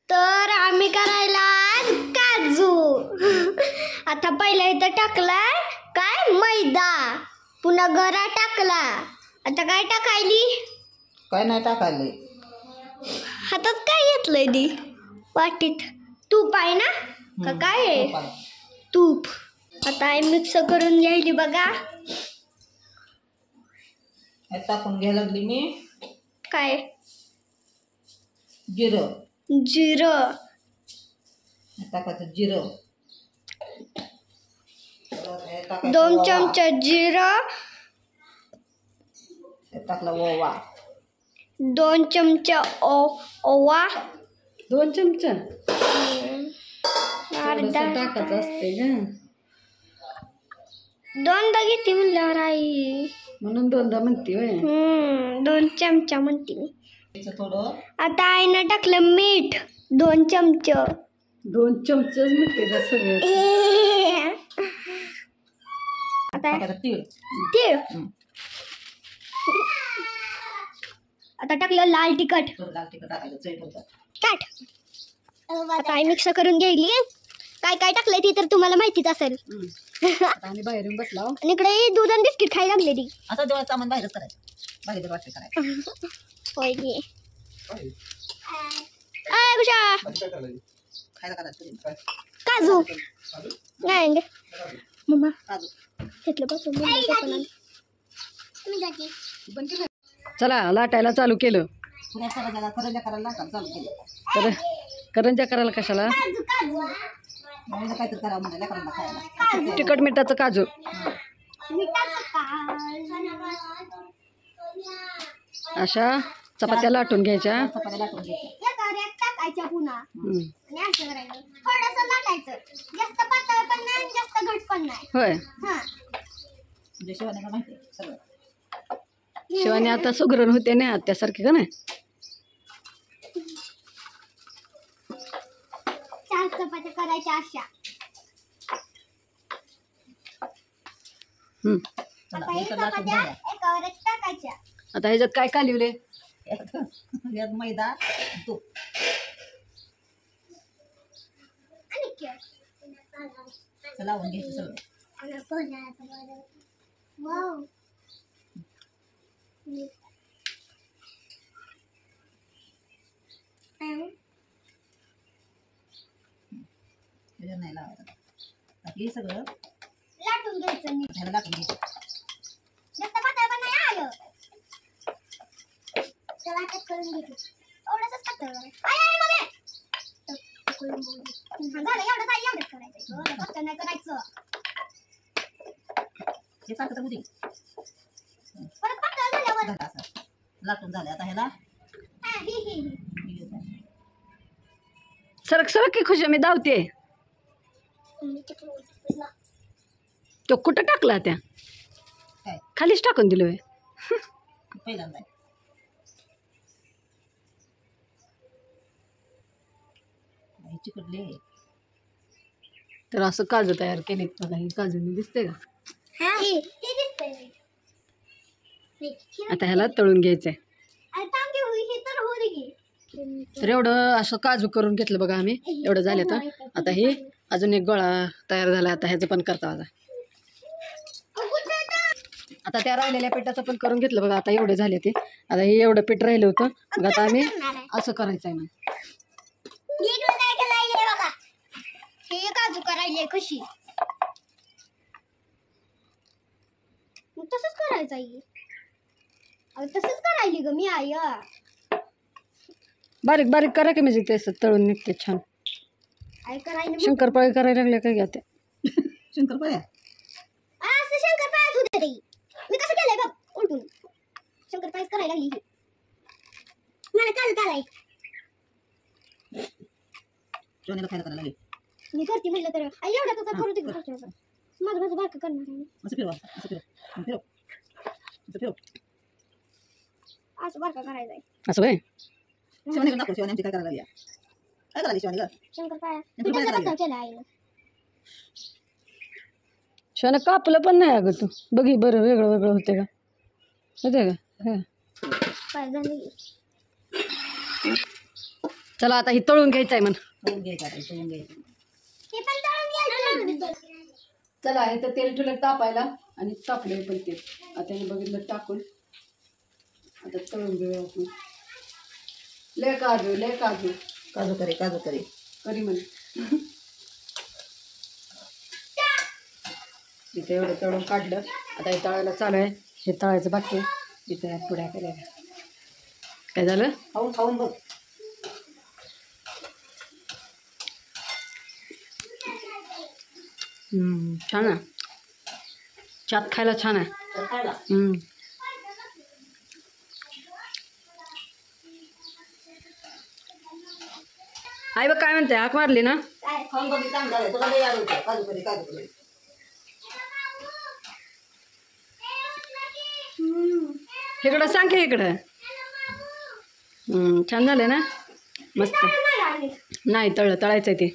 तर आम्ही करायला आज काजू. आता पहिला इथं टाकलाय काय मैदा, पुन्हा गरा टाकला. आता काय टाकायली? काय नाही टाकायले. हातात काय घेतलंय दी? वाटीत तूप आहे ना का काय आहे? तूप. आता हे मिक्स करून घ्यायली बघा. टाकून घ्यायला लागली मी काय? जिरं. जिरं टाकायचं जिरं. 2 चमचे जिरं. टाकला ओवा. 2 चमचे ओवा. 2 चमचे अर्धा टाकायचं असते ना, दोनदा घेते म्हणल्यावर आई म्हणून 2दा म्हणते होय. 2 चमचा म्हणते मी. थोडं आता आईनं टाकलं मीठ 2 चमचे. 2 चमचेच म्हणते का सगळं. आता टाकायचं तीळ. तीळ. आता टाकलं लाल तिखट. लाल तिखट टाकायचं चवीपुरतं. टाट. आता आई मिक्स करून घ्यायली. काय काय टाकलंय ती तर तुम्हाला माहितीच असेल. आता आम्ही बाहेरून बसलो आणि इकडे दूध आणि बिस्किट खायला लागले ती. आता जेव्हा सामान बाहेरच करायचं, बाहेर वाटते करायचं. होय की. आय कुशा खायला करायचं काजू नाही मम्मा काजू. घेतलं पासून. चला लाटायला चालू केलं. पुण्या करायला करंजा करायला चालू केलं. तर करंजा करायला कशाला? काहीतरी करावं म्हणायला करायला खायला. तिखट मिठाचं काजू. अशा चपात्या लाटून घ्यायच्या. चपात्या लाटून घ्यायच्या. टाकायच्या पुन्हा आणि असं करायचं. थोडंसं लाटायचं. जास्त पातळ पण नाही जास्त घट पण नाही. होय. हा म्हणजे शिवानीला माहिती आहे सगळं. शिवानी आता सुगरण होते ना आत्यासारखी का नाही. 4 चपात्या करायच्या अशा. चला हे तर लाटून झाल्या. एकावर एक टाकायच्या. आता ह्याच्यात काय कालवले? यात मैदा तूप. लावून घ्यायचं सगळं. वाव त्याच्यात नाही लावायचं. हे सगळं लाटून घ्यायचं. ह्याला लाटून घ्यायचं. जास्त पातळ पण नाही आलं. त्याला अटॅच करून घ्यायचं. एवढंच पातळ. झालं एवढंच आहे. एवढंच करायचं. पातळ नाही करायचं. हे सारखं तर होती. परत पातळ झाल्यावर झालं असं लाटून झालं. आता ह्याला सरक सरक की खुशी मी धावते. तो कुठं टाकला त्या? काय खालीच टाकून दिलं होय. पहिल्यांदा चिकटले. तर असं काजू तयार केले बघा. हे काजूनी दिसते का? आता ह्याला तळून घ्यायचंय. तर एवढं असं काजू करून घेतलं बघा आम्ही. एवढं झालं. तर आता हे अजून एक गोळा तयार झाला. आता ह्याचं पण करता आता. आता त्या राहिलेल्या पिठाचं पण करून घेतलं बघा. आता एवढे झाले ते. आता हे एवढं पीठ राहिलं होतं. मग आता आम्ही असं करायचं आहे ना. हे काजू करायले कशी तसंच करायचं आहे. तसंच करायली ग मी आई. बारीक बारीक करा की म्हणजे ते तळून निघते छान. आई करायला शंकरपाळी करायला लागले काय घ्या ते. शंकरपाळ्या असं शंकरपाळ्यात होते रे. मी कसं केलंय बघ उलटून. शंकरपाळीच करायला लागली. मला काल चालाय. शिवानीला खायला करायला लागली. मी करते म्हटलं तर आई एवढा कसं करू तिकडे. माझं माझं बारकं करणार आहे. असं फिरवा. असं फिरव. फिरव. असं फिरव. असं बारकं करायचं आहे. असं होय. शिवानीला दाखव. शिवानी आमची काय करायला लागली. काय करायला शिवानीला? शंकरपाळ्या नंतर काय करायला? केलं आईनं. शिवाने कापलं पण नाही अगं तू. बघी बरं वेगळं वेगळं होते का? होते का? काय झालं चला आता ही तळून घ्यायचं आहे म्हण. तळून घ्यायचं आता, तळून घ्यायचं. हे पण तळून घ्यायचं. चला हे तर तेल ठेवलं तापायला आणि तापले पण तेल. आता हे बघितलं टाकून आता तळून घेऊया आपण. लय काजू काजू करी करी म्हणे. इथे एवढं तळून काढलं. आता हे तळायला चालू आहे. हे तळायचं बाकी आहे. इथे ह्या पुड्या करायला. काय झालं? खाऊन बघ. छान आहे. चाट खायला छान आहे. तर खायला आई बघ काय म्हणते, हाक मारली ना. खाऊन बघ, चांगलं झालं. तुला लय आवडतं काजू करी. इकडं सांग की इकडं. छान झालं ना, मस्त. नाही तळायचं आहे ते.